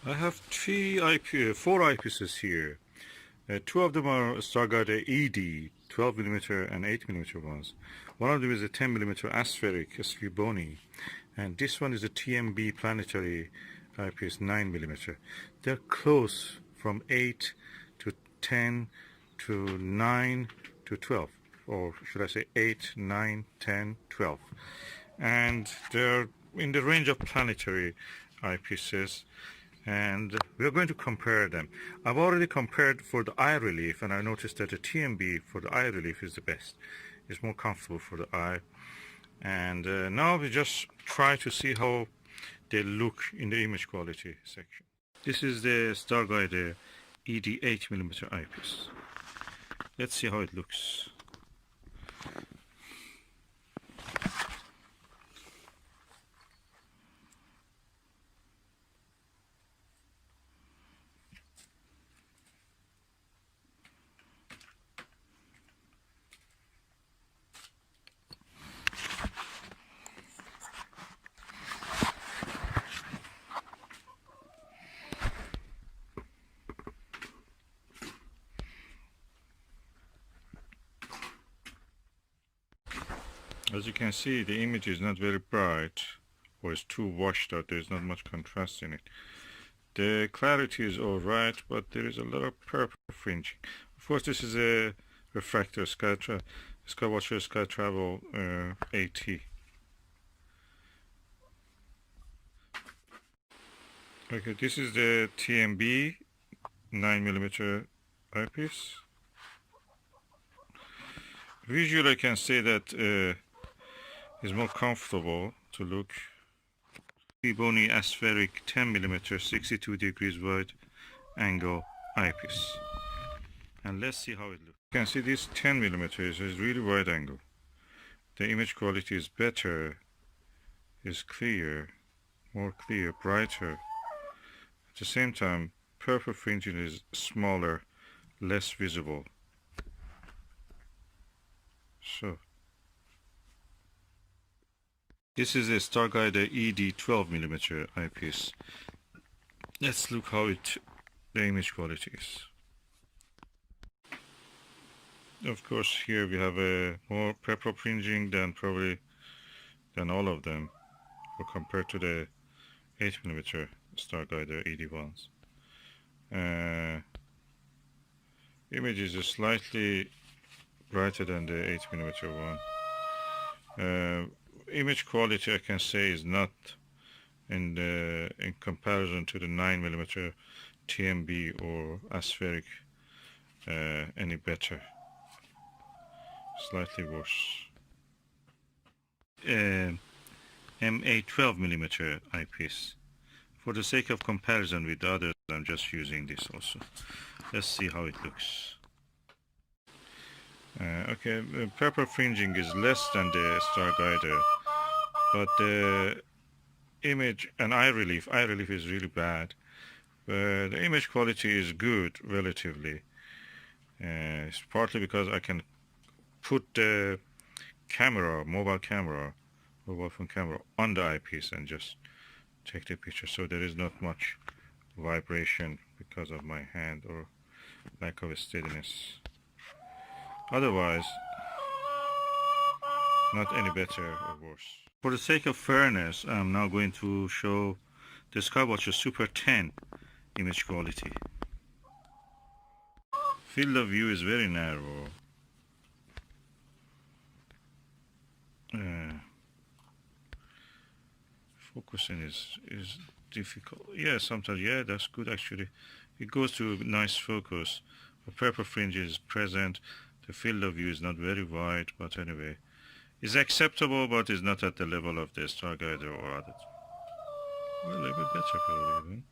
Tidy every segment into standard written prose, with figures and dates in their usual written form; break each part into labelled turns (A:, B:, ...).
A: I have four eyepieces here. Two of them are Starguider ED 12mm and 8mm ones. One of them is a 10mm Aspheric SVBony, and this one is a TMB Planetary eyepiece 9mm. They're close from 8 to 10 to 9 to 12, or should I say 8, 9, 10, 12. And they're in the range of Planetary eyepieces, and we're going to compare them. I've already compared for the eye relief, and I noticed that the TMB for the eye relief is the best. It's more comfortable for the eye. And now we just try to see how they look in the image quality section. This is the Starguider ED 8mm eyepiece. Let's see how it looks. As you can see, the image is not very bright, or it's too washed out. There's not much contrast in it. The clarity is alright, but there is a lot of purple fringing. Of course, this is a refractor Skywatcher SkyTravel AT. Okay, this is the TMB 9mm eyepiece. Visually, I can say that is more comfortable to look. SVBony Aspheric 10mm 62 degrees wide angle eyepiece. And let's see how it looks. You can see this 10mm is really wide angle. The image quality is better, is clear, more clear, brighter. At the same time, purple fringing is smaller, less visible. So this is a Starguider ED 12mm eyepiece. Let's look how the image quality is. Of course, here we have a more purple fringing than all of them, or compared to the 8mm Starguider ED ones. Image is slightly brighter than the 8mm one. Image quality, I can say, is not in comparison to the 9mm TMB or Aspheric any better. Slightly worse. MA 12mm eyepiece. For the sake of comparison with the others, I'm just using this also. Let's see how it looks. Okay, purple fringing is less than the Starguider, but the image and eye relief is really bad. The image quality is good relatively. It's partly because I can put the mobile phone camera on the eyepiece and just take the picture, so there is not much vibration because of my hand or lack of steadiness. Otherwise, not any better or worse. For the sake of fairness, I'm now going to show the Skywatcher Super 10 image quality. Field of view is very narrow. Focusing is difficult. Yeah, sometimes, yeah, that's good actually. It goes to nice focus. The purple fringe is present. The field of view is not very wide, but anyway, it's acceptable, but it's not at the level of the Starguider or others. Well, a little bit better probably.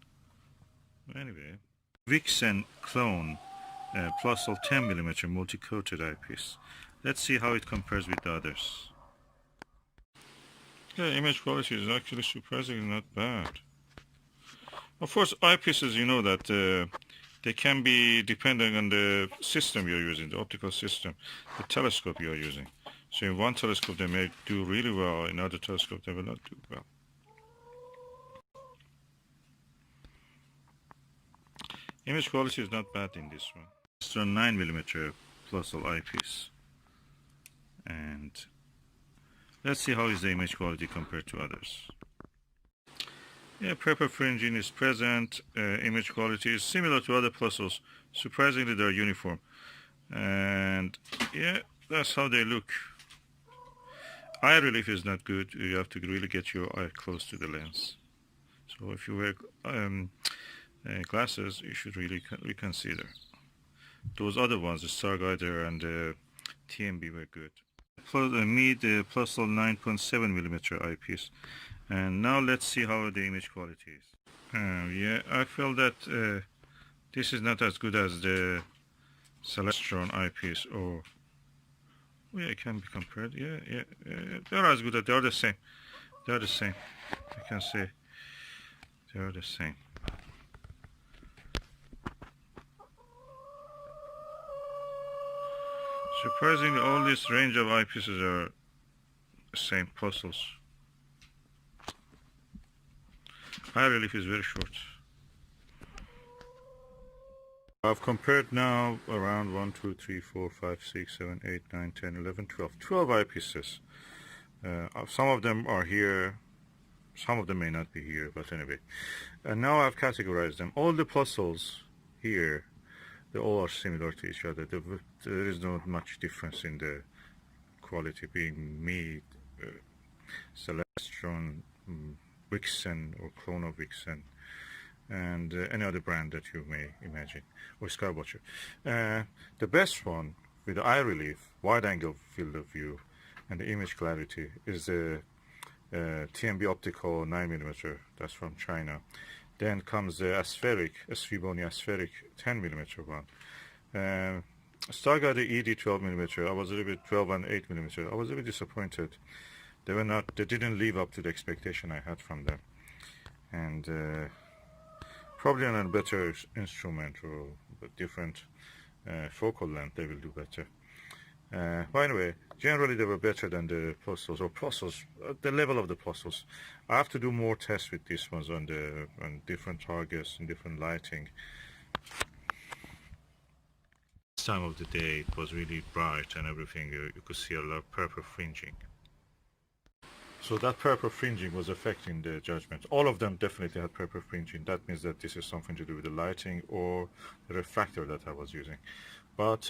A: Anyway, Vixen clone Plossl 10mm multi-coated eyepiece. Let's see how it compares with the others. Yeah, image quality is actually surprisingly not bad. Of course, eyepieces, you know that they can be depending on the system you're using, the optical system, the telescope you're using. So in one telescope they may do really well, in another telescope they will not do well. Image quality is not bad in this one. It's a 9mm Plossl eyepiece. And let's see how is the image quality compared to others. Yeah, purple fringing is present. Image quality is similar to other Plossls. Surprisingly, they're uniform. And yeah, that's how they look. Eye relief is not good. You have to really get your eye close to the lens. So if you wear glasses, you should really reconsider. Those other ones, the Starguider and the TMB, were good. Meade Plossl 9.7mm eyepiece. And now let's see how the image quality is. Yeah, I feel that this is not as good as the Celestron eyepiece, or yeah, it can be compared. Yeah, they're as good. They're the same. They're the same. I can say they're the same. Surprisingly, all this range of eyepieces are the same Plossls. Eye relief is very short. I've compared now around 1, 2, 3, 4, 5, 6, 7, 8, 9, 10, 11, 12. 12 eyepieces. Some of them are here, some of them may not be here, but anyway. And now I've categorized them. All the Plossls here, they all are similar to each other. There is not much difference in the quality, being Meade, Celestron, Vixen or clone of Vixen, and any other brand that you may imagine, or Skywatcher. The best one with the eye relief, wide angle field of view, and the image clarity is the TMB Optical 9mm, that's from China. Then comes the Aspheric, SVBony Aspheric 10mm one. Starguider ED 12mm, I was a little bit 12 and 8mm. I was a little bit disappointed. They didn't live up to the expectation I had from them. And probably on a better instrument or a different focal length, they will do better. But anyway, generally they were better than the Plossls, or Plossls, the level of the Plossls. I have to do more tests with these ones on different targets and different lighting. This time of the day it was really bright and everything. You could see a lot of purple fringing. So that purple fringing was affecting the judgment. All of them definitely had purple fringing. That means that this is something to do with the lighting or the refractor that I was using. But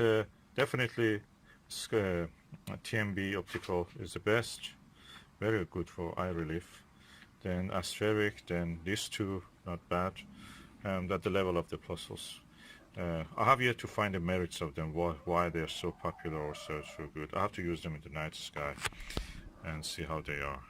A: definitely TMB Optical is the best. Very good for eye relief. Then Aspheric, then these two, not bad. At the level of the Plossls. I have yet to find the merits of them, why they're so popular or so good. I have to use them in the night sky and see how they are.